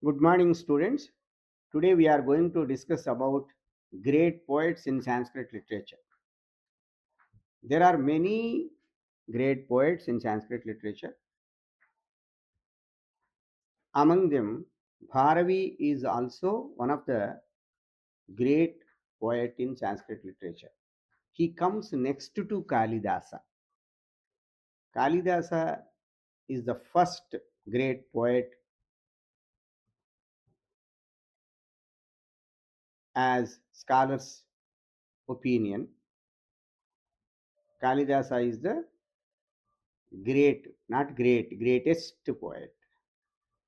Good morning, students. Today we are going to discuss about great poets in Sanskrit literature. There are many great poets in Sanskrit literature. Among them, Bharavi is also one of the great poet in Sanskrit literature. He comes next to Kalidasa. Kalidasa is the first great poet as scholars' opinion. Kalidasa is the greatest poet,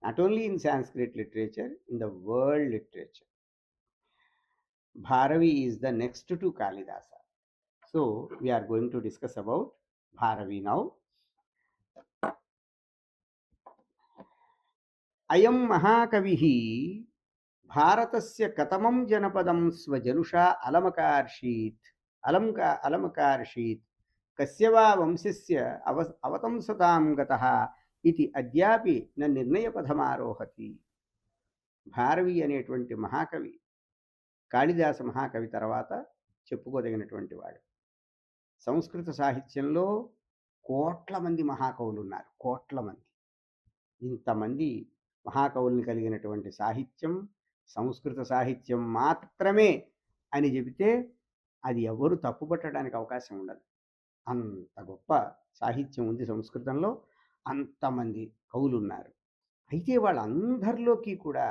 not only in Sanskrit literature, in the world literature. Bharavi is the next to Kalidasa. So we are going to discuss about Bharavi now. Ayam Mahakavihi Bharatasya Katamam Janapadam Swajanusha Alamakarshit Kasyava Vamsisya Avatamsatam Gataha iti Adyapi na Nirnaya Padhamarohati. Bharavi అనేటువంటి మహాకవి కాళిదాస మహాకవి తర్వాత చెప్పుకోదగినటువంటి వాడు. సంస్కృత సాహిత్యంలో కోట్ల మంది మహాకవులు ఉన్నారు. కోట్ల మంది. ఇంతమంది మహాకవుల్ని కలిగినటువంటి సాహిత్యం సంస్కృత సాహిత్యం మాత్రమే అని చెబితే అది ఎవరు తప్పుపట్టడానికి అవకాశం ఉండదు. అంత గొప్ప సాహిత్యం ఉంది సంస్కృతంలో. అంతమంది కవులు ఉన్నారు. అయితే వాళ్ళందరిలోకి కూడా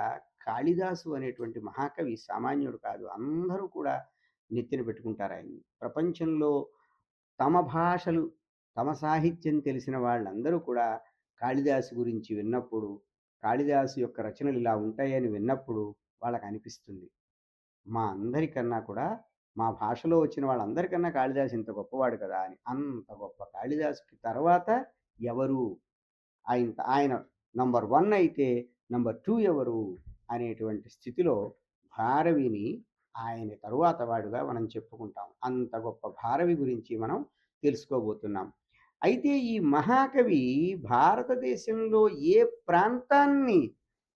కాళిదాసు అనేటువంటి మహాకవి సామాన్యుడు కాదు. అందరూ కూడా నెత్తిన పెట్టుకుంటారు ఆయన్ని. ప్రపంచంలో తమ భాషలు తమ సాహిత్యం తెలిసిన వాళ్ళందరూ కూడా కాళిదాసు గురించి విన్నప్పుడు, కాళిదాసు యొక్క రచనలు ఇలా ఉంటాయని విన్నప్పుడు వాళ్ళకి అనిపిస్తుంది, మా అందరికన్నా కూడా మా భాషలో వచ్చిన వాళ్ళందరికన్నా కాళిదాసు ఇంత గొప్పవాడు కదా అని. అంత గొప్ప కాళిదాసుకి తర్వాత ఎవరు, ఆయన నంబర్ 1 అయితే నంబర్ 2 ఎవరు అనేటువంటి స్థితిలో భారవిని ఆయన తరువాత వాడుగా మనం చెప్పుకుంటాం. అంత గొప్ప భారవి గురించి మనం తెలుసుకోబోతున్నాం. అయితే ఈ మహాకవి భారతదేశంలో ఏ ప్రాంతాన్ని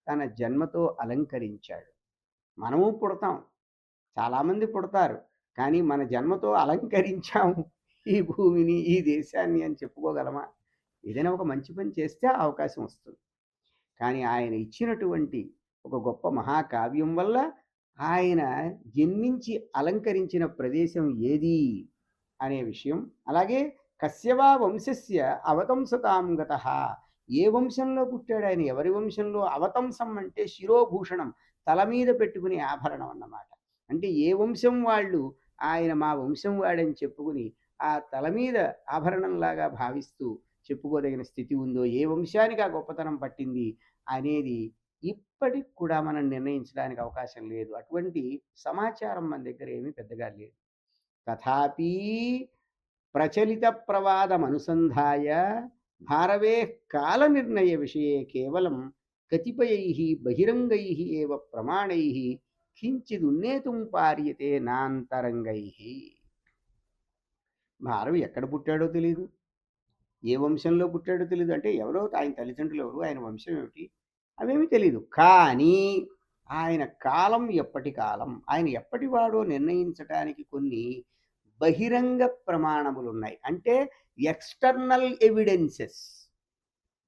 తన జన్మతో అలంకరించాడు. మనము పుడతాం, చాలామంది పుడతారు, కానీ మన జన్మతో అలంకరించాము ఈ భూమిని, ఈ దేశాన్ని అని చెప్పుకోగలమా? ఏదైనా ఒక మంచి పని చేస్తే అవకాశం వస్తుంది. కానీ ఆయన ఇచ్చినటువంటి ఒక గొప్ప మహాకావ్యం వల్ల ఆయన జన్మించి అలంకరించిన ప్రదేశం ఏది అనే విషయం, అలాగే కశ్యవా వంశస్య అవతంసతాం గతః, ఏ వంశంలో పుట్టాడు ఆయన, ఎవరి వంశంలో. అవతంసం అంటే శిరోభూషణం, తల మీద పెట్టుకునే ఆభరణం అన్నమాట. అంటే ఏ వంశం వాళ్ళు ఆయన మా వంశం వాడని చెప్పుకుని ఆ తల మీద ఆభరణంలాగా భావిస్తూ చెప్పుకోదగిన స్థితి ఉందో, ఏ వంశానికి ఆ గొప్పతనం పట్టింది అనేది ఇప్పటికి కూడా మనం నిర్ణయించడానికి అవకాశం లేదు. అటువంటి సమాచారం మన దగ్గర ఏమీ పెద్దగా లేదు. తథాపి ప్రచలిత ప్రవాదం అనుసంధాయ భారవే కాల నిర్ణయ విషయే కేవలం కతిపయైః బహిరంగైః ఏవ ప్రమాణైః కించిదున్నేతుం పార్యతే నాంతరంగైః. భారవి ఎక్కడ పుట్టాడో తెలియదు, ఏ వంశంలో పుట్టాడో తెలియదు. అంటే ఎవరో ఆయన తల్లిదండ్రులు ఎవరు, ఆయన వంశం ఏమిటి, అవేమీ తెలియదు. కానీ ఆయన కాలం ఎప్పటి కాలం, ఆయన ఎప్పటివాడో నిర్ణయించడానికి కొన్ని బహిరంగ ప్రమాణములు ఉన్నాయి. అంటే ఎక్స్టర్నల్ ఎవిడెన్సెస్,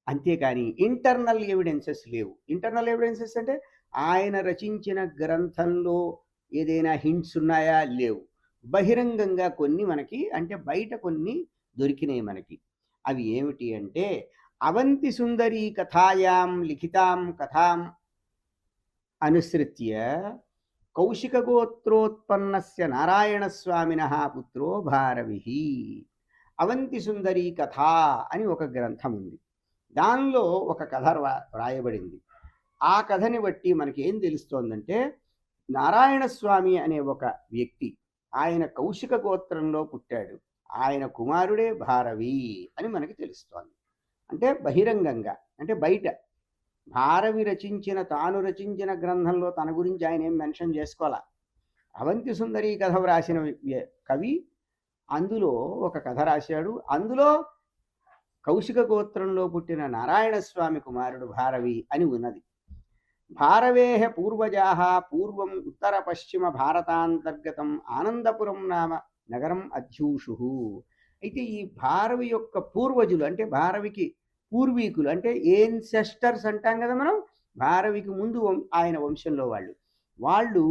అంతేకాని ఇంటర్నల్ ఎవిడెన్సెస్ లేవు. ఇంటర్నల్ ఎవిడెన్సెస్ అంటే ఆయన రచించిన గ్రంథంలో ఏదైనా హింట్స్ ఉన్నాయా? లేవు. బహిరంగంగా కొన్ని మనకి, అంటే బయట కొన్ని దొరికినాయి మనకి. అవి ఏమిటి అంటే, అవంతి సుందరీ కథాయాం లిఖితాం కథాం అనుసృత్య కౌశికగోత్రోత్పన్నస్య నారాయణస్వామినః పుత్రో భారవిః. అవంతి సుందరీ కథ అని ఒక గ్రంథం ఉంది. దానిలో ఒక కథ వ్రాయబడింది. ఆ కథని బట్టి మనకి ఏం తెలుస్తోందంటే, నారాయణస్వామి అనే ఒక వ్యక్తి ఆయన కౌశిక గోత్రంలో పుట్టాడు, ఆయన కుమారుడే భారవి అని మనకి తెలుస్తోంది. అంటే బహిరంగంగా, అంటే బయట. భారవి తాను రచించిన గ్రంథంలో తన గురించి ఆయన ఏం మెన్షన్ చేసుకోవాలా. అవంతి సుందరి కథ వ్రాసిన కవి అందులో ఒక కథ రాశాడు. అందులో కౌశిక గోత్రంలో పుట్టిన నారాయణస్వామి కుమారుడు భారవి అని ఉన్నది. భారవేహ పూర్వజాః పూర్వం ఉత్తర పశ్చిమ భారతాంతర్గతం ఆనందపురం నామ నగరం అధ్యూషుః. అయితే ఈ భారవి యొక్క పూర్వజులు అంటే భారవికి పూర్వీకులు అంటే ఏన్సెస్టర్స్ అంటాం కదా మనం, భారవికి ముందు ఆయన వంశంలో వాళ్ళు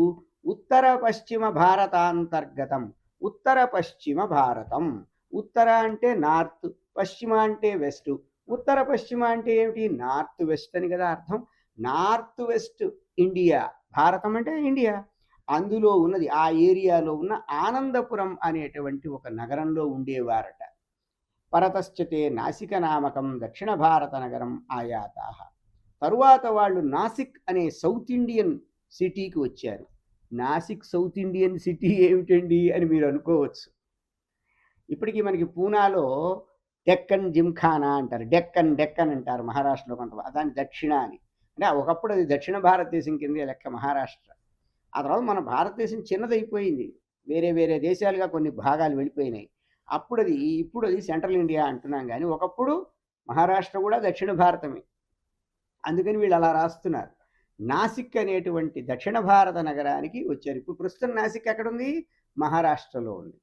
ఉత్తర పశ్చిమ భారతాంతర్గతం, ఉత్తర పశ్చిమ భారతం, ఉత్తర అంటే నార్త్, పశ్చిమ అంటే వెస్ట్, ఉత్తర పశ్చిమ అంటే ఏమిటి, నార్త్ వెస్ట్ అని కదా అర్థం. నార్త్ వెస్ట్ ఇండియా, భారతం అంటే ఇండియా, అందులో ఉన్నది ఆ ఏరియాలో ఉన్న ఆనందపురం అనేటువంటి ఒక నగరంలో ఉండేవారట. పరతశ్చతే నాసిక నామకం దక్షిణ భారత నగరం ఆయాతా. తరువాత వాళ్ళు నాసిక్ అనే సౌత్ ఇండియన్ సిటీకి వచ్చారు. నాసిక్ సౌత్ ఇండియన్ సిటీ ఏమిటండి అని మీరు అనుకోవచ్చు. ఇప్పటికీ మనకి పూనాలో డెక్కన్ జిమ్ఖానా అంటారు, డెక్కన్ డెక్కన్ అంటారు మహారాష్ట్రలో కొంత, దాని దక్షిణ అని. అంటే ఒకప్పుడు అది దక్షిణ భారతదేశం కిందే లెక్క మహారాష్ట్ర. ఆ తర్వాత మన భారతదేశం చిన్నదైపోయింది, వేరే వేరే దేశాలుగా కొన్ని భాగాలు వెళ్ళిపోయినాయి. ఇప్పుడు అది సెంట్రల్ ఇండియా అంటున్నాం, కానీ ఒకప్పుడు మహారాష్ట్ర కూడా దక్షిణ భారతమే. అందుకని వీళ్ళు అలా రాస్తున్నారు. నాసిక్ అనేటువంటి దక్షిణ భారత నగరానికి వచ్చారు. ఇప్పుడు ప్రస్తుతం నాసిక్ ఎక్కడ ఉంది, మహారాష్ట్రలో ఉంది.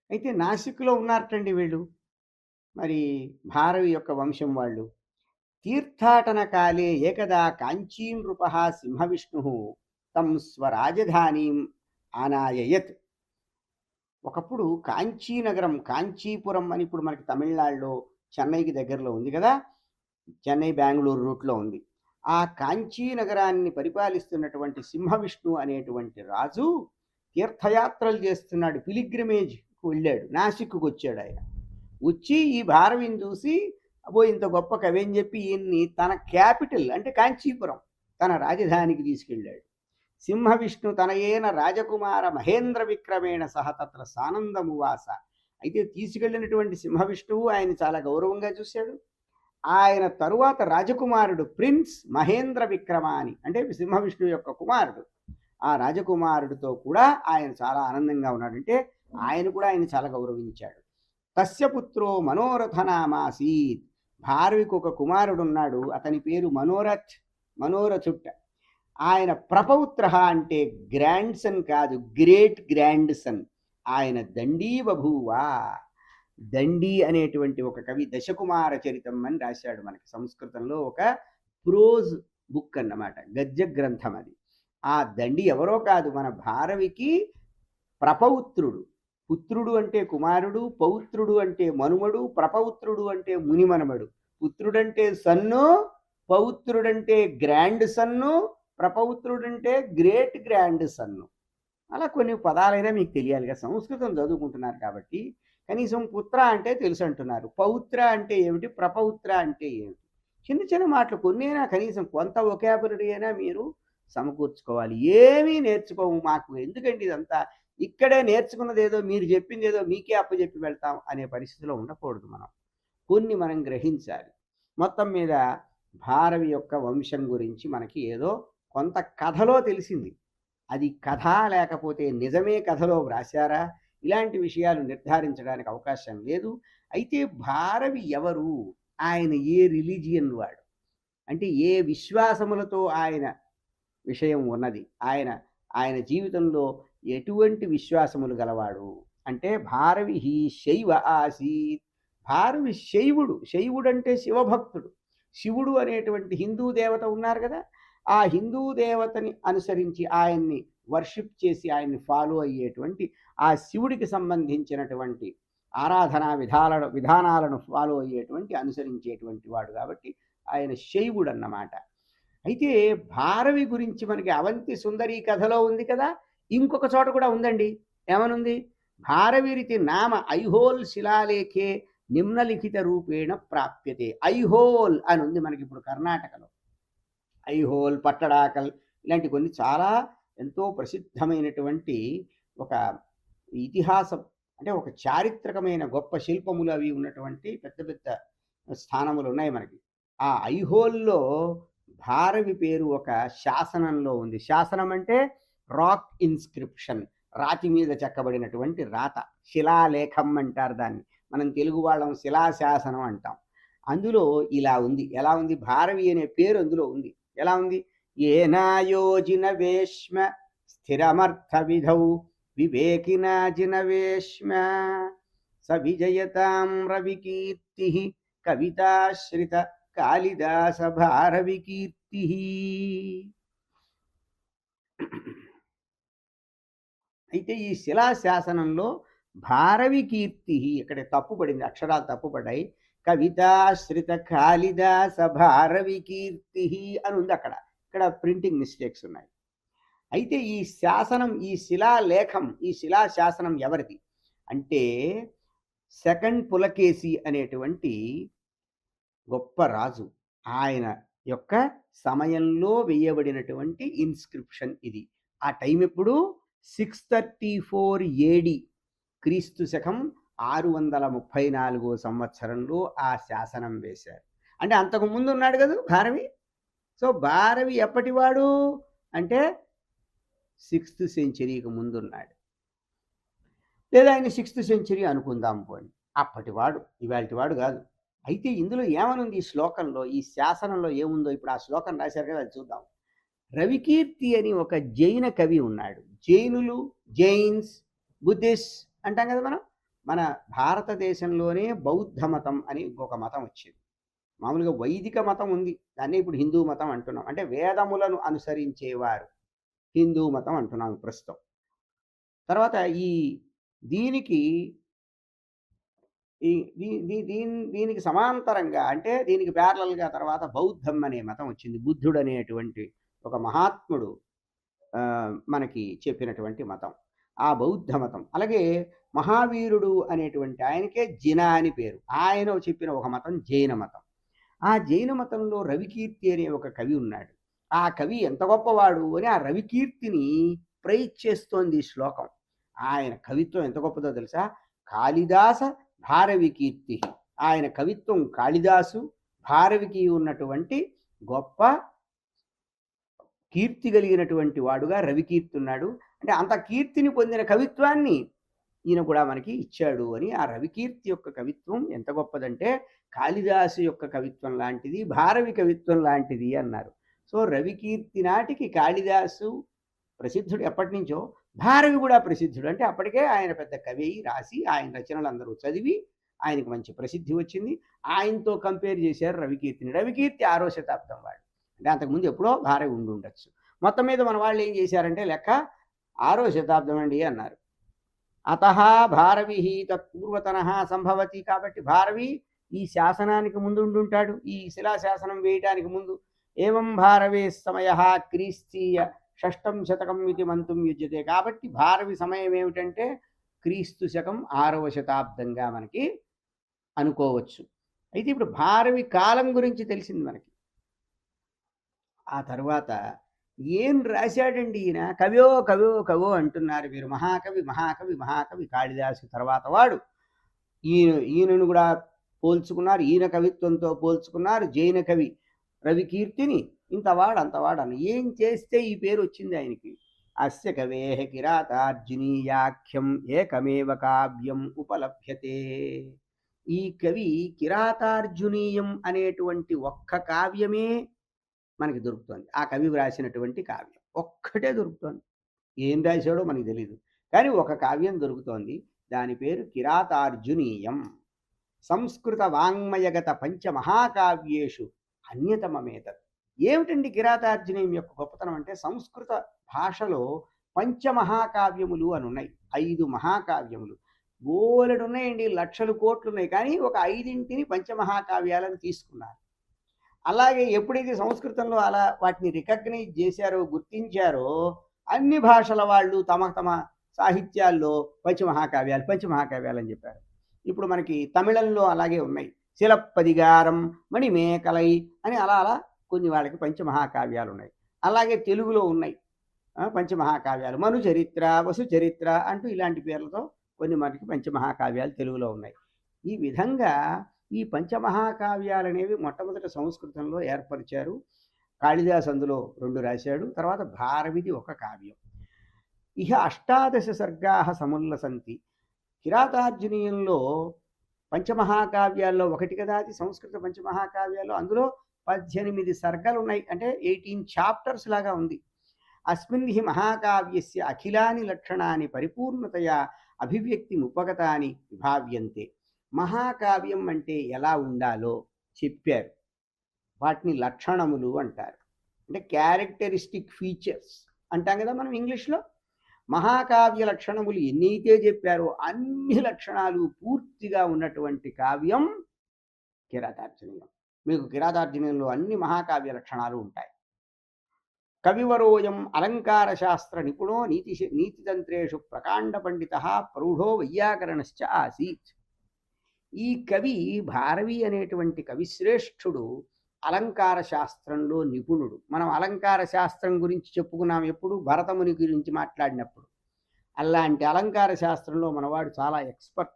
అయితే నాసిక్లో ఉన్నారటండి వీళ్ళు, మరి భారవి యొక్క వంశం వాళ్ళు. తీర్థాటన కాలే ఏకదా కాంచీ నృప సింహవిష్ణు తం స్వరాజధానీం ఆనాయయత్. ఒకప్పుడు కాంచీ నగరం, కాంచీపురం అని ఇప్పుడు మనకి తమిళనాడులో చెన్నైకి దగ్గరలో ఉంది కదా, చెన్నై బెంగళూరు రూట్లో ఉంది. ఆ కాంచీ నగరాన్ని పరిపాలిస్తున్నటువంటి సింహవిష్ణు అనేటువంటి రాజు తీర్థయాత్రలు చేస్తున్నాడు, పిలిగ్రిమేజ్కి వెళ్ళాడు, నాసిక్కు వచ్చాడు. ఆయన వచ్చి ఈ భారవిని చూసి అబ్బో ఇంత గొప్ప కవి అని చెప్పి ఈయన్ని తన క్యాపిటల్ అంటే కాంచీపురం తన రాజధానికి తీసుకెళ్ళాడు. సింహవిష్ణు తనయేన రాజకుమార మహేంద్ర విక్రమేణ సహ తత్ర సానందమువాస. అయితే తీసుకెళ్ళినటువంటి సింహవిష్ణువు ఆయన చాలా గౌరవంగా చూశాడు. ఆయన తరువాత రాజకుమారుడు ప్రిన్స్ మహేంద్ర విక్రమ అని, అంటే సింహవిష్ణువు యొక్క కుమారుడు, ఆ రాజకుమారుడితో కూడా ఆయన చాలా ఆనందంగా ఉన్నాడు. అంటే ఆయన కూడా ఆయన చాలా గౌరవించాడు. తస్య పుత్రో మనోరథ నామాసీత్. భారవికి ఒక కుమారుడు ఉన్నాడు, అతని పేరు మనోరథ్, మనోరథుట్ట. ఆయన ప్రపౌత్ర అంటే గ్రాండ్ సన్ కాదు, గ్రేట్ గ్రాండ్ సన్. ఆయన దండీ బభూవా. దండి అనేటువంటి ఒక కవి దశకుమార చరితం అని రాశాడు మనకి సంస్కృతంలో, ఒక ప్రోజ్ బుక్ అన్నమాట, గద్య గ్రంథం అది. ఆ దండి ఎవరో కాదు, మన భారవికి ప్రపౌత్రుడు. పుత్రుడు అంటే కుమారుడు, పౌత్రుడు అంటే మనుమడు, ప్రపౌత్రుడు అంటే మునిమనమడు. పుత్రుడంటే సన్ను, పౌత్రుడంటే గ్రాండ్ సన్ను, ప్రపౌత్రుడంటే గ్రేట్ గ్రాండ్ సన్ను. అలా కొన్ని పదాలైనా మీకు తెలియాలిగా, సంస్కృతం చదువుకుంటున్నారు కాబట్టి కనీసం పుత్ర అంటే తెలుసు అంటున్నారు, పౌత్ర అంటే ఏమిటి, ప్రపౌత్ర అంటే ఏమిటి, చిన్న చిన్న మాటలు కొన్నైనా కనీసం కొంత వొకాబులరీ అయినా మీరు సమకూర్చుకోవాలి. ఏమీ నేర్చుకోము, మాకు ఎందుకండి ఇదంతా, ఇక్కడే నేర్చుకున్నది ఏదో మీరు చెప్పింది ఏదో మీకే అప్పచెప్పి వెళ్తాం అనే పరిస్థితిలో ఉండకూడదు. కొన్ని మనం గ్రహించాలి. మొత్తం మీద భారవి యొక్క వంశం గురించి మనకి ఏదో కొంత కథలో తెలిసింది, అది కథ లేకపోతే నిజమే కథలో వ్రాశారా, ఇలాంటి విషయాలు నిర్ధారించడానికి అవకాశం లేదు. అయితే భారవి ఎవరు, ఆయన ఏ రిలీజియన్ వాడు, అంటే ఏ విశ్వాసములతో ఆయన విషయం ఉన్నది, ఆయన జీవితంలో ఎటువంటి విశ్వాసములు గలవాడు అంటే, భారవి హి శైవ ఆసీత్. భారవి శైవుడు. శైవుడు అంటే శివభక్తుడు. శివుడు అనేటువంటి హిందూ దేవత ఉన్నారు కదా, ఆ హిందూ దేవతని అనుసరించి ఆయన్ని వర్షిప్ చేసి ఆయన్ని ఫాలో అయ్యేటువంటి, ఆ శివుడికి సంబంధించినటువంటి ఆరాధనా విధానాలను ఫాలో అయ్యేటువంటి అనుసరించేటువంటి వాడు కాబట్టి ఆయన శైవుడు అన్నమాట. అయితే భారవి గురించి మనకి అవంతి సుందరి కథలో ఉంది కదా, ఇంకొక చోట కూడా ఉందండి. ఏమనుంది, భారవిరితి నామ ఐహోల్ శిలాలేఖే నిమ్నలిఖిత రూపేణ ప్రాప్యతే. ఐహోల్ అని ఉంది మనకి ఇప్పుడు కర్ణాటకలో. ఐహోల్, పట్టడాకల్ ఇలాంటి కొన్ని చాలా ఎంతో ప్రసిద్ధమైనటువంటి ఒక ఇతిహాసం, అంటే ఒక చారిత్రకమైన గొప్ప శిల్పములు అవి ఉన్నటువంటి పెద్ద పెద్ద స్థానములు ఉన్నాయి మనకి. ఆ ఐహోల్లో భారవి పేరు ఒక శాసనంలో ఉంది. శాసనం అంటే రాక్ ఇన్స్క్రిప్షన్, రాతి మీద చెక్కబడినటువంటి రాత, శిలాలేఖం అంటారు దాన్ని. మనం తెలుగు వాళ్ళం శిలాశాసనం అంటాం. అందులో ఇలా ఉంది. ఎలా ఉంది? భారవి అనే పేరు అందులో ఉంది. ఎలా ఉంది? ఏనాయోజిన వేష్మ స్థిరమర్థ విధౌ వివేకినాజిన వేష్మ స విజయతాం రవికీర్తి కవితాశ్రిత కాళిదాస భారవి కీర్తి. అయితే ఈ శిలాశాసనంలో భారవి కీర్తి ఇక్కడ తప్పుపడింది, అక్షరాలు తప్పుపడ్డాయి. కవితాశ్రిత కాళిదాస భారవి కీర్తి అని ఉంది అక్కడ. ఇక్కడ ప్రింటింగ్ మిస్టేక్స్ ఉన్నాయి. అయితే ఈ శాసనం, ఈ శిలాలేఖం, ఈ శిలాశాసనం ఎవరిది అంటే సెకండ్ పులకేశి అనేటువంటి గొప్ప రాజు, ఆయన యొక్క సమయంలో వేయబడినటువంటి ఇన్స్క్రిప్షన్ ఇది. ఆ టైం ఎప్పుడు? 634 AD, క్రీస్తు శకం 634 సంవత్సరంలో ఆ శాసనం వేశారు. అంటే అంతకు ముందు ఉన్నాడు కదా భారవి. సో భారవి ఎప్పటివాడు అంటే 6th సెంచరీకి ముందున్నాడు, లేదా ఆయన 6th సెంచరీ అనుకుందాం పోండి. అప్పటివాడు, ఇవాళటివాడు కాదు. అయితే ఇందులో ఏమనుంది ఈ శ్లోకంలో, ఈ శాసనంలో ఏముందో ఇప్పుడు ఆ శ్లోకం రాశారు కదా, అది చూద్దాం. రవికీర్తి అని ఒక జైన కవి ఉన్నాడు. జైనులు, జైన్స్, బుద్ధిస్ట్ అంటాం కదా మనం. మన భారతదేశంలోనే బౌద్ధ మతం అని ఇంకొక మతం వచ్చింది. మామూలుగా వైదిక మతం ఉంది, దాన్ని ఇప్పుడు హిందూ మతం అంటున్నాం. అంటే వేదములను అనుసరించేవారు హిందూ మతం అంటున్నాం ప్రస్తుతం. తర్వాత ఈ దీనికి దీనికి సమాంతరంగా అంటే దీనికి ప్యారలల్గా తర్వాత బౌద్ధం అనే మతం వచ్చింది. బుద్ధుడు అనేటువంటి ఒక మహాత్ముడు మనకి చెప్పినటువంటి మతం ఆ బౌద్ధ మతం. అలాగే మహావీరుడు అనేటువంటి ఆయనకే జిన అని పేరు, ఆయన చెప్పిన ఒక మతం జైన మతం. ఆ జైన మతంలో రవికీర్తి అనే ఒక కవి ఉన్నాడు. ఆ కవి ఎంత గొప్పవాడు అని ఆ రవికీర్తిని ప్రైజ్ చేస్తోంది ఈ శ్లోకం. ఆయన కవిత్వం ఎంత గొప్పదో తెలుసా? కాళిదాస భారవి కీర్తి. ఆయన కవిత్వం కాళిదాసు, భారవికి ఉన్నటువంటి గొప్ప కీర్తి కలిగినటువంటి వాడుగా రవికీర్తి ఉన్నాడు. అంటే అంత కీర్తిని పొందిన కవిత్వాన్ని ఈయన కూడా మనకి ఇచ్చాడు అని. ఆ రవికీర్తి యొక్క కవిత్వం ఎంత గొప్పదంటే కాళిదాసు యొక్క కవిత్వం లాంటిది, భారవి కవిత్వం లాంటిది అన్నారు. సో రవికీర్తి నాటికి కాళిదాసు ప్రసిద్ధుడు ఎప్పటి నుంచో, భారవి కూడా ప్రసిద్ధుడు. అంటే అప్పటికే ఆయన పెద్ద కవి రాసి ఆయన రచనలు అందరూ చదివి ఆయనకు మంచి ప్రసిద్ధి వచ్చింది. ఆయనతో కంపేర్ చేశారు రవికీర్తిని. రవికీర్తి 6వ శతాబ్దం వాడు, అంటే అంతకుముందు ఎప్పుడో భారవి ఉండి ఉండొచ్చు. మొత్తం మీద మన వాళ్ళు ఏం చేశారంటే లెక్క 6వ శతాబ్దం అండి అన్నారు. అతః భారవి తత్పూర్వతన సంభవతి. కాబట్టి భారవి ఈ శాసనానికి ముందు ఉండుంటాడు, ఈ శిలాశాసనం వేయటానికి ముందు. ఏవం భారవే సమయ క్రీస్తీయ 6వ శతకం ఇది మంతుం యుజ్యతే. కాబట్టి భారవి సమయం ఏమిటంటే క్రీస్తు శకం 6వ శతాబ్దంగా మనకి అనుకోవచ్చు. అయితే ఇప్పుడు భారవి కాలం గురించి తెలిసింది మనకి. ఆ తర్వాత ఏం రాశాడండి ఈయన? కవో కవో కవో అంటున్నారు మీరు. మహాకవి మహాకవి మహాకవి కాళిదాసు తర్వాత వాడు. ఈయనను కూడా పోల్చుకున్నారు, ఈయన కవిత్వంతో పోల్చుకున్నారు జైన కవి రవికీర్తిని. ఇంతవాడు అంతవాడని ఏం చేస్తే ఈ పేరు వచ్చింది ఆయనకి? అస్య కవేః కిరాతార్జునీయాఖ్యం ఏకమేవ కావ్యం ఉపలభ్యతే. ఈ కవి కిరాతార్జునీయం అనేటువంటి ఒక్క కావ్యమే మనకి దొరుకుతుంది. ఆ కవి వ్రాసినటువంటి కావ్యం ఒక్కటే దొరుకుతుంది. ఏం రాశాడో మనకి తెలీదు, కానీ ఒక కావ్యం దొరుకుతోంది. దాని పేరు కిరాతార్జునీయం. సంస్కృత వాంగ్మయగత పంచమహాకావ్యేషు అన్యతమమేతత్. ఏమిటండి కిరాతార్జునీయం యొక్క గొప్పతనం అంటే, సంస్కృత భాషలో పంచమహాకావ్యములు అని ఉన్నాయి. 5 మహాకావ్యములు బోలెడు ఉన్నాయండి, లక్షలు కోట్లు ఉన్నాయి. కానీ ఒక 5ంటిని పంచమహాకావ్యాలను తీసుకున్నారు. అలాగే ఎప్పుడైతే సంస్కృతంలో అలా వాటిని రికగ్నైజ్ చేశారో, గుర్తించారో, అన్ని భాషల వాళ్ళు తమ తమ సాహిత్యాల్లో పంచమహాకావ్యాలు పంచమహాకావ్యాలు అని చెప్పారు. ఇప్పుడు మనకి తమిళంలో అలాగే ఉన్నాయి. శిలప్పదిగారం, మణిమేకలై అని అలా అలా కొన్ని వాళ్ళకి పంచమహాకావ్యాలు ఉన్నాయి. అలాగే తెలుగులో ఉన్నాయి పంచమహాకావ్యాలు. మను చరిత్ర, వసు చరిత్ర అంటూ ఇలాంటి పేర్లతో కొన్ని మనకి పంచమహాకావ్యాలు తెలుగులో ఉన్నాయి. ఈ విధంగా ఈ పంచమహాకావ్యాలు అనేవి మొట్టమొదట సంస్కృతంలో ఏర్పరిచారు. కాళిదాసు అందులో 2 రాశాడు. తర్వాత భారవిది ఒక కావ్యం. ఇహ 18 సర్గాః సముల్లసంతి. కిరాతార్జునీయంలో పంచమహాకావ్యాల్లో ఒకటి కదా అది, సంస్కృత పంచమహాకావ్యాల్లో. అందులో 18 సర్గలు ఉన్నాయి, అంటే 18 చాప్టర్స్ లాగా ఉంది. అస్మిన్ హి మహాకావ్యస్య అఖిలాని లక్షణాన్ని పరిపూర్ణతయా అభివ్యక్తిముపగతాని విభావ్యంతే. మహాకావ్యం అంటే ఎలా ఉండాలో చెప్పారు. వాటిని లక్షణములు అంటారు, అంటే క్యారెక్టరిస్టిక్ ఫీచర్స్ అంటాం కదా మనం ఇంగ్లీష్లో. మహాకావ్య లక్షణములు ఎన్నైతే చెప్పారో అన్ని లక్షణాలు పూర్తిగా ఉన్నటువంటి కావ్యం కిరాతార్జునీయం. మీకు కిరాతార్జునీయంలో అన్ని మహాకావ్య లక్షణాలు ఉంటాయి. కవివరోయం అలంకార శాస్త్ర నిపుణో నీతితంత్రేషు ప్రకాండ పండిత ప్రౌఢో వైయాకరణశ్చ ఆసీత్. ఈ కవి భారవి అనేటువంటి కవిశ్రేష్ఠుడు అలంకార శాస్త్రంలో నిపుణుడు. మనం అలంకార శాస్త్రం గురించి చెప్పుకున్నాం ఎప్పుడు, భరతముని గురించి మాట్లాడినప్పుడు. అలాంటి అలంకార శాస్త్రంలో మనవాడు చాలా ఎక్స్పర్ట్.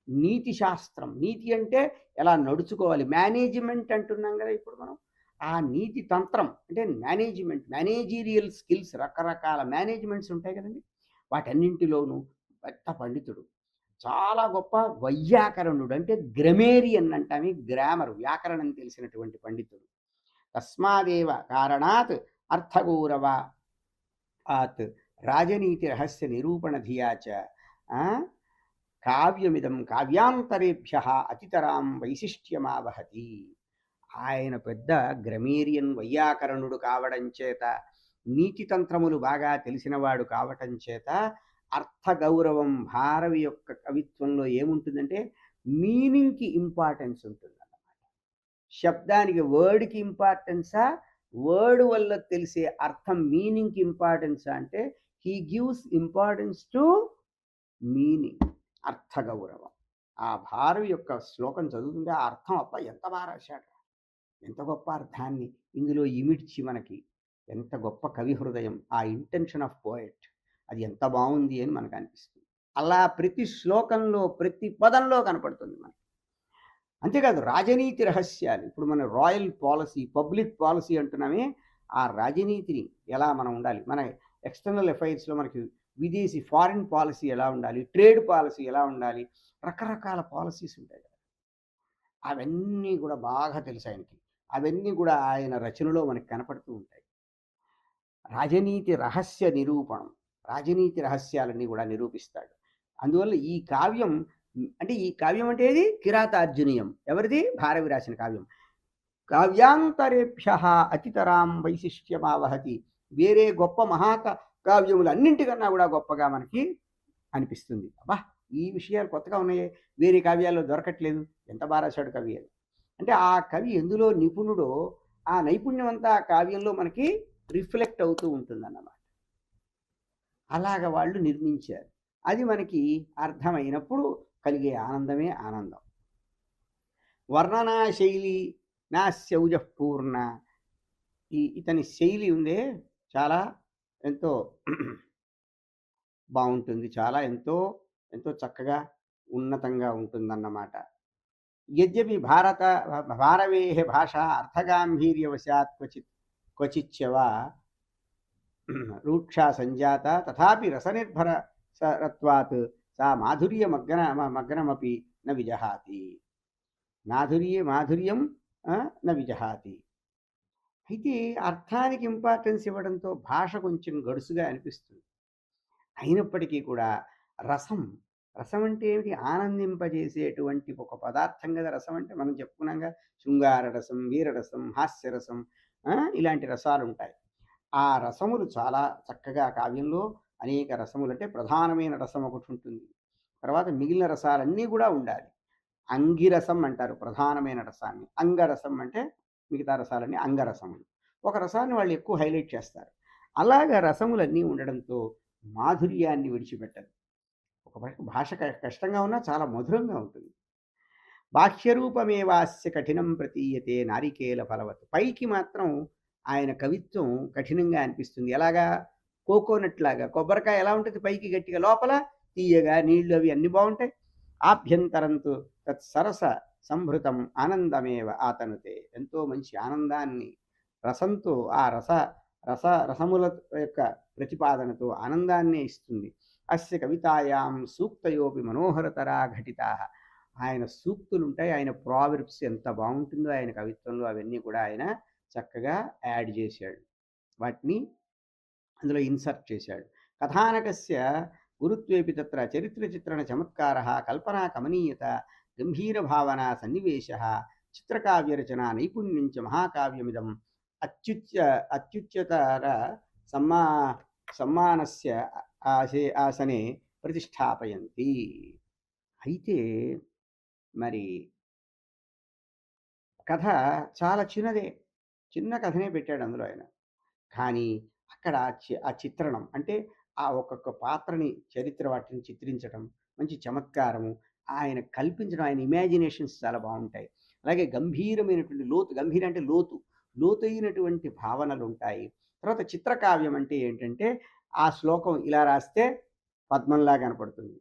నీతి శాస్త్రం, నీతి అంటే ఎలా నడుచుకోవాలి, మేనేజ్మెంట్ అంటున్నాం కదా ఇప్పుడు మనం. ఆ నీతి తంత్రం అంటే మేనేజ్మెంట్, మేనేజీరియల్ స్కిల్స్, రకరకాల మేనేజ్మెంట్స్ ఉంటాయి కదండి, వాటన్నింటిలోనూ పెద్ద పండితుడు. చాలా గొప్ప వైయాకరణుడు, అంటే గ్రమేరియన్ అంటామే, గ్రామర్, వ్యాకరణం తెలిసినటువంటి పండితుడు. తస్మాదేవ కారణాత్ అర్థగౌరవ ఆత్ రాజనీతి రహస్య నిరూపణ ధియాచ కావ్యమిదం కావ్యాంతరేభ్య అతితరాం వైశిష్ట్యమావహతి. ఆయన పెద్ద గ్రమేరియన్ వైయాకరణుడు కావడం చేత, నీతితంత్రములు బాగా తెలిసినవాడు కావటం చేత, అర్థగౌరవం భారవి యొక్క కవిత్వంలో ఏముంటుందంటే మీనింగ్కి ఇంపార్టెన్స్ ఉంటుందన్నమాట. శబ్దానికి, వర్డ్కి ఇంపార్టెన్సా, వర్డ్ వల్ల తెలిసే అర్థం మీనింగ్కి ఇంపార్టెన్సా అంటే he gives importance to meaning, అర్థగౌరవం. ఆ భారవి యొక్క శ్లోకం చదువుతుంటే ఆ అర్థం అప్ప ఎంత బాగా రాశాడు, ఎంత గొప్ప అర్థాన్ని ఇందులో ఇమిడ్చి మనకి, ఎంత గొప్ప కవి హృదయం, ఆ ఇంటెన్షన్ ఆఫ్ పోయెట్, అది ఎంత బాగుంది అని మనకు అనిపిస్తుంది. అలా ప్రతి శ్లోకంలో ప్రతి పదంలో కనపడుతుంది మనకి. అంతేకాదు రాజనీతి రహస్యాలు, ఇప్పుడు మన రాయల్ పాలసీ, పబ్లిక్ పాలసీ అంటున్నామే, ఆ రాజనీతిని ఎలా మనం ఉండాలి, మన ఎక్స్టర్నల్ అఫైర్స్లో మనకి విదేశీ ఫారిన్ పాలసీ ఎలా ఉండాలి, ట్రేడ్ పాలసీ ఎలా ఉండాలి, రకరకాల పాలసీస్ ఉంటాయి కదా, అవన్నీ కూడా బాగా తెలుసు ఆయనకి. అవన్నీ కూడా ఆయన రచనలో మనకి కనపడుతూ ఉంటాయి. రాజనీతి రహస్య నిరూపణం, రాజనీతి రహస్యాలన్నీ కూడా నిరూపిస్తాడు. అందువల్ల ఈ కావ్యం అంటే, ఈ కావ్యం అంటే ఏది, కిరాతార్జునీయం. ఎవరిది, భారవి రాసిన కావ్యం. కావ్యాంతరేభ్య అతితరాం వైశిష్ట్యమావహతి. వేరే గొప్ప కావ్యములు అన్నింటికన్నా కూడా గొప్పగా మనకి అనిపిస్తుంది. అబ్బా, ఈ విషయాలు కొత్తగా ఉన్నాయి, వేరే కావ్యాల్లో దొరకట్లేదు, ఎంత బాగా రాశాడు కవి అని. అంటే ఆ కవి ఎందులో నిపుణుడో ఆ నైపుణ్యం అంతా ఆ కావ్యంలో మనకి రిఫ్లెక్ట్ అవుతూ ఉంటుందన్నమాట. అలాగ వాళ్ళు నిర్మించారు. అది మనకి అర్థమైనప్పుడు కలిగే ఆనందమే ఆనందం. వర్ణనా శైలి నా శౌజపూర్ణ. ఇతని శైలి ఉందే చాలా ఎంతో బాగుంటుంది, చాలా ఎంతో ఎంతో చక్కగా ఉన్నతంగా ఉంటుందన్నమాట. యద్యపి భారవే భాష అర్థగాంభీర్యవశాత్ క్వచిచ్చవా రూక్షా సంజాత తథాపి రసనిర్భరత్వాత్ సా మగ్నమపి న విజహాతి. మాధుర్యం న విజహాతి. అయితే అర్థానికి ఇంపార్టెన్స్ ఇవ్వడంతో భాష కొంచెం గడుసుగా అనిపిస్తుంది. అయినప్పటికీ కూడా రసం అంటే ఏమిటి, ఆనందింపజేసేటువంటి ఒక పదార్థం కదా రసం అంటే. మనం చెప్పుకున్నాగా శృంగార రసం, వీరరసం, హాస్యరసం, ఇలాంటి రసాలు ఉంటాయి. ఆ రసములు చాలా చక్కగా కావ్యంలో అనేక రసములు, అంటే ప్రధానమైన రసం ఒకటి ఉంటుంది, తర్వాత మిగిలిన రసాలన్నీ కూడా ఉండాలి. అంగిరసం అంటారు ప్రధానమైన రసాన్ని, అంగరసం అంటే మిగతా రసాలన్నీ అంగరసములు. ఒక రసాన్ని వాళ్ళు ఎక్కువ హైలైట్ చేస్తారు. అలాగా రసములన్నీ ఉండడంతో మాధుర్యాన్ని విడిచిపెట్టదు. ఒక భాష కష్టంగా ఉన్నా చాలా మధురంగా ఉంటుంది. బాహ్యరూపమేవాస్య కఠినం ప్రతీయతే నారికేల ఫలవత్. పైకి మాత్రం ఆయన కవిత్వం కఠినంగా అనిపిస్తుంది. ఎలాగా, కోకోనట్ లాగా. కొబ్బరికాయ ఎలా ఉంటుంది పైకి గట్టిగా, లోపల తీయగా, నీళ్లు అవి అన్ని బాగుంటాయి. ఆభ్యంతరంతో తత్సరస సంభృతం ఆనందమేవ ఆతనుతే. ఎంతో మంచి ఆనందాన్ని రసంతో, ఆ రసముల యొక్క ప్రతిపాదనతో ఆనందాన్నే ఇస్తుంది. అస్య కవితాయాం సూక్తయోపి మనోహరతరా ఘటితా. ఆయన సూక్తులుంటాయి. ఆయన ప్రావెర్బ్స్ ఎంత బావుంటుందో ఆయన కవిత్వంలో అవన్నీ కూడా ఆయన చక్కగా యాడ్ చేశాడు. వాటిని అందులో ఇన్సర్ట్ చేశాడు. కథానకస్య గురుత్వేపి తత్ర చరిత్ర చిత్రణ చమత్కారः కల్పనా కమనీయత గంభీర భావన సన్నివేశः చిత్రకావ్యరచనా నైపుణ్యం చ మహాకావ్యమిదం అత్యుచ్యతర సమ్మా సమ్మానస్య ఆసనే ప్రతిష్టాపయంతి. అయితే మరి కథ చాలా చిన్నదే. చిన్న కథనే పెట్టాడు అందులో ఆయన. కానీ అక్కడ ఆ చిత్రణం అంటే ఆ ఒక్కొక్క పాత్రని చరిత్ర వాటిని చిత్రించడం, మంచి చమత్కారము, ఆయన కల్పించడం, ఆయన ఇమాజినేషన్స్ చాలా బావుంటాయి. అలాగే గంభీరమైనటువంటి లోతు, గంభీర అంటే లోతు, లోతైనటువంటి భావనలుంటాయి. తర్వాత చిత్రకావ్యం అంటే ఏంటంటే, ఆ శ్లోకం ఇలా రాస్తే పద్మంలా కనపడుతుంది.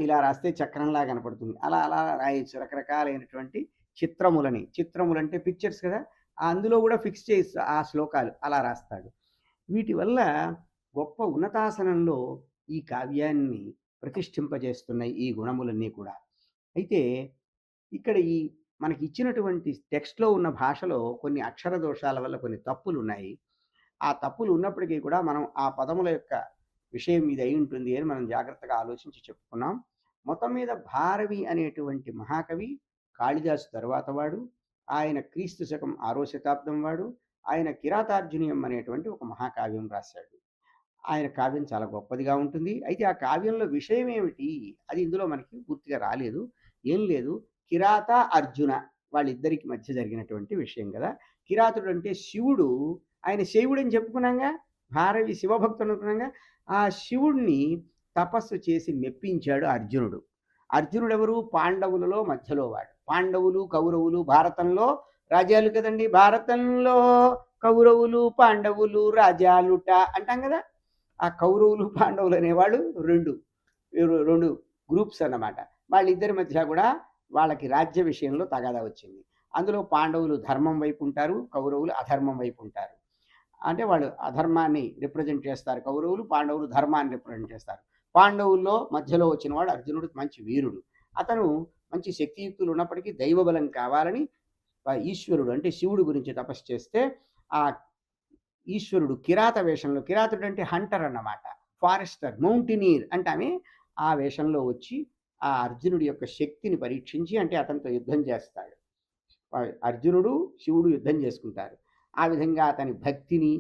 ఇలా రాస్తే చక్రంలా కనపడుతుంది. అలా అలా రాయొచ్చు రకరకాలైనటువంటి చిత్రములని. చిత్రములంటే పిక్చర్స్ కదా! అందులో కూడా ఫిక్స్ చేసి ఆ శ్లోకాలు అలా రాస్తాడు. వీటి వల్ల గొప్ప ఉన్నతాసనంలో ఈ కావ్యాన్ని ప్రతిష్ఠింపజేస్తున్నాయి ఈ గుణములన్నీ కూడా. అయితే ఇక్కడ ఈ మనకి ఇచ్చినటువంటి టెక్స్ట్‌లో ఉన్న భాషలో కొన్ని అక్షర దోషాల వల్ల కొన్ని తప్పులున్నాయి. ఆ తప్పులు ఉన్నప్పటికీ కూడా మనం ఆ పదముల యొక్క విషయం ఇది అయ్యుంటుంది అని మనం జాగ్రత్తగా ఆలోచించి చెప్పుకున్నాం. మొత్తం మీద భారవి అనేటువంటి మహాకవి కాళిదాసు తరువాత వాడు. ఆయన క్రీస్తు శకం 6వ శతాబ్దం వాడు. ఆయన కిరాతార్జునీయం అనేటువంటి ఒక మహాకావ్యం రాశాడు. ఆయన కావ్యం చాలా గొప్పదిగా ఉంటుంది. అయితే ఆ కావ్యంలో విషయం ఏమిటి? అది ఇందులో మనకి పూర్తిగా రాలేదు. ఏం లేదు. కిరాత, అర్జున వాళ్ళిద్దరికి మధ్య జరిగినటువంటి విషయం గదా! కిరాతుడు అంటే శివుడు. ఆయన శైవుడని చెప్పుకున్నాంగా. భారవి శివభక్తుడు అనుకున్నాంగా. ఆ శివుడిని తపస్సు చేసి మెప్పించాడు అర్జునుడు. అర్జునుడెవరు? పాండవులలో మధ్యలో వాడు. పాండవులు, కౌరవులు భారతంలో రాజ్యాలు కదండీ! భారతంలో కౌరవులు, పాండవులు రాజ్యాలుట అంటాం గదా! ఆ కౌరవులు, పాండవులు అనేవాళ్ళు 2 గ్రూప్స్ అన్నమాట. వాళ్ళిద్దరి మధ్య కూడా వాళ్ళకి రాజ్య విషయంలో తగాదా వచ్చింది. అందులో పాండవులు ధర్మం వైపు ఉంటారు. కౌరవులు అధర్మం వైపు ఉంటారు. అంటే వాళ్ళు అధర్మాన్ని రిప్రజెంట్ చేస్తారు కౌరవులు, పాండవులు ధర్మాన్ని రిప్రజెంట్ చేస్తారు. పాండవుల్లో మధ్యలో వచ్చినవాడు అర్జునుడు మంచి వీరుడు. అతను మంచి శక్తియుక్తులు ఉన్నప్పటికీ దైవబలం కావాలని ఈశ్వరుడు అంటే శివుడు గురించి తపస్సు చేస్తే ఆ ఈశ్వరుడు కిరాత వేషంలో, కిరాతుడు అంటే హంటర్ అన్నమాట, ఫారెస్టర్, మౌంటైనీర్ అంటామే, ఆ వేషంలో వచ్చి ఆ అర్జునుడి యొక్క శక్తిని పరీక్షించి అంటే అతనితో యుద్ధం చేస్తాడు. అర్జునుడు శివుడు యుద్ధం చేసుకుంటారు. ఆ విధంగా అతని భక్తిని,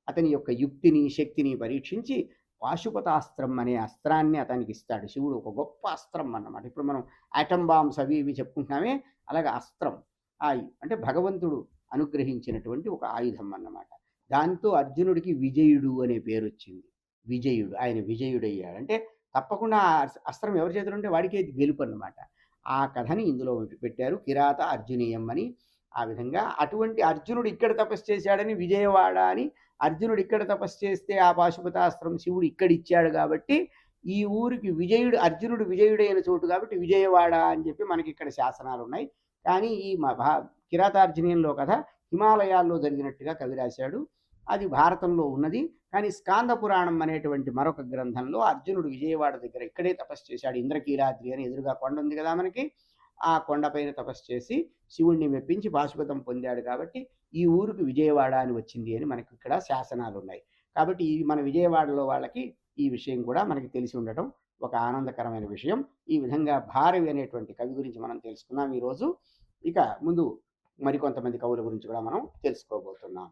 అతని యొక్క యుక్తిని, శక్తిని పరీక్షించి పాశుపతాస్త్రం అనే అస్త్రాన్ని అతనికి ఇస్తాడు. శివుడు ఒక గొప్ప అస్త్రం అన్నమాట. ఇప్పుడు మనం ఆటమ్ బాంబ్స్ అవి ఇవి చెప్పుకుంటున్నామే, అలాగే అస్త్రం అంటే భగవంతుడు అనుగ్రహించినటువంటి ఒక ఆయుధం అన్నమాట. దాంతో అర్జునుడికి విజయుడు అనే పేరు వచ్చింది. విజయుడు, ఆయన విజయుడయ్యాడు. అంటే తప్పకుండా అస్త్రం ఎవరి చేతిలో ఉంటే వాడికే గెలుపు అన్నమాట. ఆ కథని ఇందులో పెట్టారు, కిరాత అర్జునీయం అని. ఆ విధంగా అటువంటి అర్జునుడు ఇక్కడ తపస్సు చేశాడని విజయవాడ అని, అర్జునుడు ఇక్కడ తపస్సు చేస్తే ఆ పాశుపతాస్త్రం శివుడు ఇక్కడ ఇచ్చాడు కాబట్టి ఈ ఊరికి విజయుడు, అర్జునుడు విజయుడైన చోటు కాబట్టి విజయవాడ అని చెప్పి మనకి ఇక్కడ శాసనాలు ఉన్నాయి. కానీ ఈ కిరాతార్జునీయంలో కథ హిమాలయాల్లో జరిగినట్టుగా కవి రాశాడు. అది భారతంలో ఉన్నది. కానీ స్కాంద పురాణం అనేటువంటి మరొక గ్రంథంలో అర్జునుడు విజయవాడ దగ్గర ఇక్కడే తపస్సు చేశాడు. ఇంద్రకీలాద్రి అని ఎదురుగా కొండ ఉంది కదా మనకి, ఆ కొండపైన తపస్సు చేసి శివుణ్ణి మెప్పించి పాశుపతం పొందాడు కాబట్టి ఈ ఊరికి విజయవాడ అని వచ్చింది అని మనకి ఇక్కడ శాసనాలు ఉన్నాయి. కాబట్టి ఈ మన విజయవాడలో వాళ్ళకి ఈ విషయం కూడా మనకి తెలిసి ఉండటం ఒక ఆనందకరమైన విషయం. ఈ విధంగా భారవి అనేటువంటి కవి గురించి మనం తెలుసుకున్నాం ఈరోజు. ఇక ముందు మరికొంతమంది కవుల గురించి కూడా మనం తెలుసుకోబోతున్నాం.